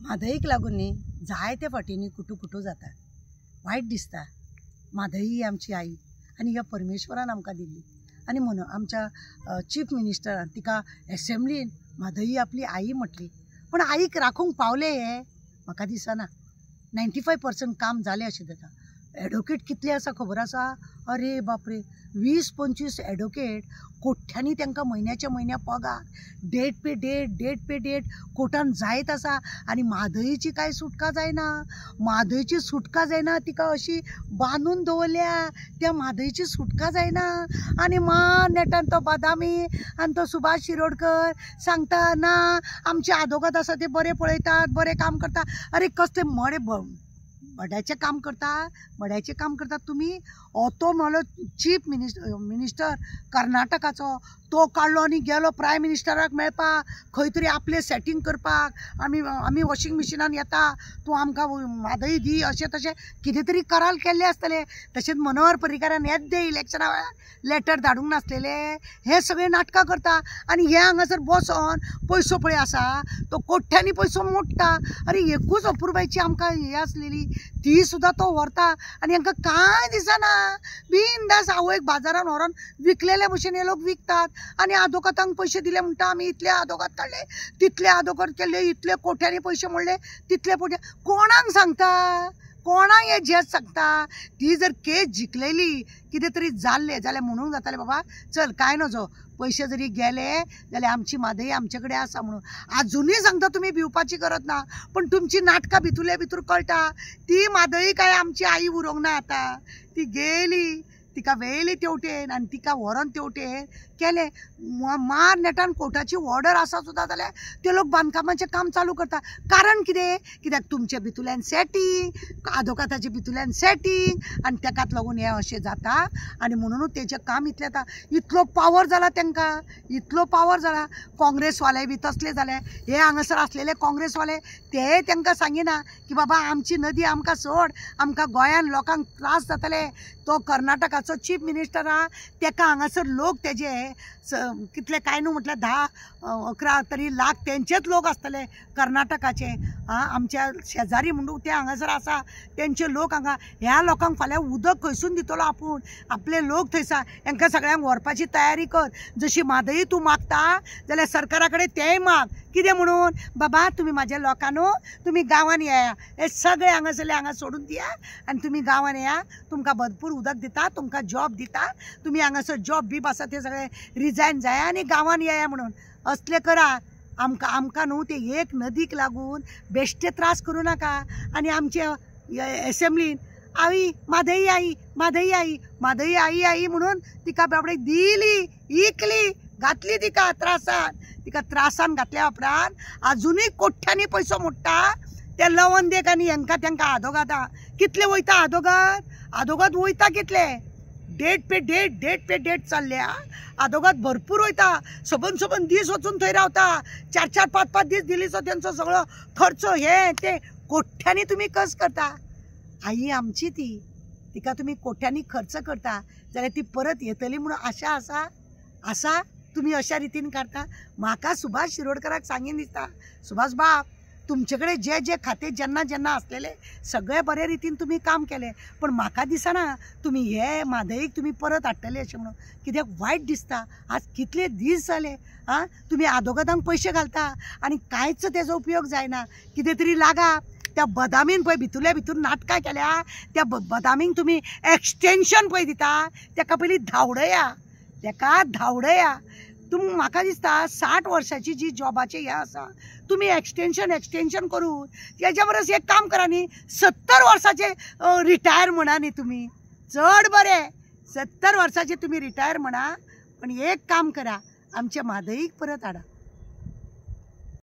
म्हादईक लागून न्ही जायते फाटींनी कुटू जाता, वायट दिसता। म्हादई ही आमची आई आनी ह्या परमेश्वरान आमकां दिल्ली आनी म्हणून आमच्या चीफ मिनिस्टरान तिका एसेंब्लीन म्हादई आपली आई म्हटली। पण आईक राखूंक पावले हे म्हाका दिसना। 95% काम जालें अशें जाता। एडवोकेट कितले आसा खबर आसा? अरे बापरे, 20-25 एडवोकेट, कोट्यांनी तांकां म्हयन्याच्या म्हयन्या पगार, डेट पे डेट कोर्टान जायत आसा। आनी म्हादईची काय सुटका जायना, म्हादईची सुटका जायना, तिका अशी बांदून दवरल्या, त्या म्हादईची सुटका जायना। आनी नेटान तो बदामी आनी तो सुभाष शिरोडकर सांगता ना आमचे आदोगाद आसा ते बरे पळयतात, बरे काम करता। अरे कसले बड्याचे काम करता तुम्ही। तो म्हणलो चीफ मिनिस्टर कर्नाटकाचो, तो काडलो आनी गेलो प्रायम मिनिस्टराक मेळपाक, खंय तरी आपले सेटींग करपाक। आमी वॉशिंग मशिनान येता, तूं आमकां म्हादई दी, अशें तशें कितें तरी करार केल्ले आसतले। तशेंच मनोहर पर्रीकारान येद्दे इलेक्शना वेळार लेटर धाडूंक नासलेले। हे सगळे नाटकां करता आनी हे हांगासर बसोन पयसो पळय आसा तो कोट्यांनी पयसो मोडटा। अरे एकूच अपुर्बायची आमकां हे आसलेली, ती सुद्दां तो व्हरता आनी हांकां कांय दिसना। बिनदास आवयक बाजारान व्हरोन विकलेले भशेन हे लोक विकतात आनी आदोगादांक पयशे दिले म्हणटा आमी इतले आदोगाद काडले, तितले आदोगाद केले, इतले कोट्यांनी पयशे मोडले, तितले कोणाक सांगता? कोणाक हे जेस सांगता? ती जर केस जिखलेली, कितें तरी जाल्ले जाल्यार म्हणूंक जाताले बाबा चल कांय नजो, पयशे जरी गेले जाल्यार आमची म्हादई आमचे कडेन आसा म्हणून। आजुनूय सांगता तुमी भिवपाची गरज ना, पण तुमची नाटकां भितूर कळटा। ती म्हादई काय आमची आई उरोंक ना आतां, ती गेली, तिका वेयली तेवटेन आनी तिका व्हरोन तेवटेन केले। नेटान कोर्टाची ऑर्डर आसा सुद्दां जाल्यार ते लोक बांदकामाचें काम चालू करता। कारण कित्याक तुमचे भितूल्यान सेटींग, आदोगादाचे भितूल्यान सेटींग आनी तेकाच लागून हे अशें जाता। आनी म्हणूनच तेजें काम इतलें जाता। इतलो पावर जाला तांकां, इतलो पावर जाला। काँग्रेसवाले बी तसले जाले, हे हांगासर आसलेले काँग्रेसवाले ते तांकां सांगिना की बाबा आमची नदी आमकां सोड, आमकां गोंयान लोकांक त्रास जातले। तो कर्नाटकाचो चीफ मिनिस्टर आहा, तेका हांगासर लोक तेजे कितले काय न्हू म्हटल्यार 10-11 तरी लाख तेंचेच लोक आसतले कर्नाटकाचे। आमच्या शेजारी म्हणून ते हांगासर आसा, तेंचे लोक हांगा। ह्या लोकांक फाल्यां उदक खंयसून दितलो आपूण? आपले लोक थंयसा, हांकां सगळ्यांक व्हरपाची तयारी कर। जशी म्हादई तूं मागता जाल्यार सरकारा कडेन तेंय माग, कितें म्हणून? बाबा तुमी म्हाज्या लोकांनो, तुमी गांवान येया, हे सगळे हांगासरले हांगा सोडून दिया आनी तुमी गांवान येया, तुमकां भरपूर उदक दिता, तुमकां जॉब दिता, तुमी हांगासर जॉब बीब आसा ते सगळे रिजायन जाया आनी गांवान येया म्हणून। असले करा। आमकां न्हू ते एक नदीक लागून बेश्टे त्रास करूं नाका। आनी आमचे एसेंब्लीन आई म्हादई आई म्हादई आई म्हादई आई आई म्हणून तिका बाबडे दिली, इकली, घातली तिका त्रासान घातल्या उपरांत आजुनूय कोट्यांनी पयसो मोडटा। ते लवंदेक आनी हांकां तांकां आदोगादा कितले वयता? आदोगाद वयता कितले? डेट पे डेट चल्ल्या। आदोगाद भरपूर वयता, सबन दीस वचून थंय रावता, 4-4, 5-5 दीस दिलीचो तेंचो सगळो खर्च हे ते कोट्यांनी तुमी कस करता। आई आमची तिका तुमी कोट्यांनी खर्च करता जाल्यार ती परत येतली म्हणून आशा आसा? तुमी अशा रितीन काडटा? म्हाका सुभाष शिरोडकराक सांगीन दिसता, सुभाष बाब तुमचे कडेन जे खाते जेन्ना आसलेले सगळे बरे रितीन तुमी काम केले, पण म्हाका दिसना तुमी हे म्हादईक तुमी परत हाडटले अशें म्हणून। कित्याक वायट दिसता। आज कितले दीस जाले तुमी आदोगादांक पयशे घालता आनी कांयच तेजो उपयोग जायना। कितें तरी लागा। त्या बदामीन पळय भितर नाटकां केल्या, त्या बदामीक तुमी एक्सटेंशन पळय दिता, तेका पयलीं धांवडया। तुमी म्हाका दिसता 60 वर्साची जी जॉबाचे हे आसा, तुमी एक्सटेंशन करून तेच्या परस एक काम करा न्ही, 70 वर्साचे रिटायर म्हणा न्ही तुमी, चड बरें। 70 वर्साचे तुमी रिटायर म्हणा, पण एक काम करा, आमच्या म्हादईक परत हाडा।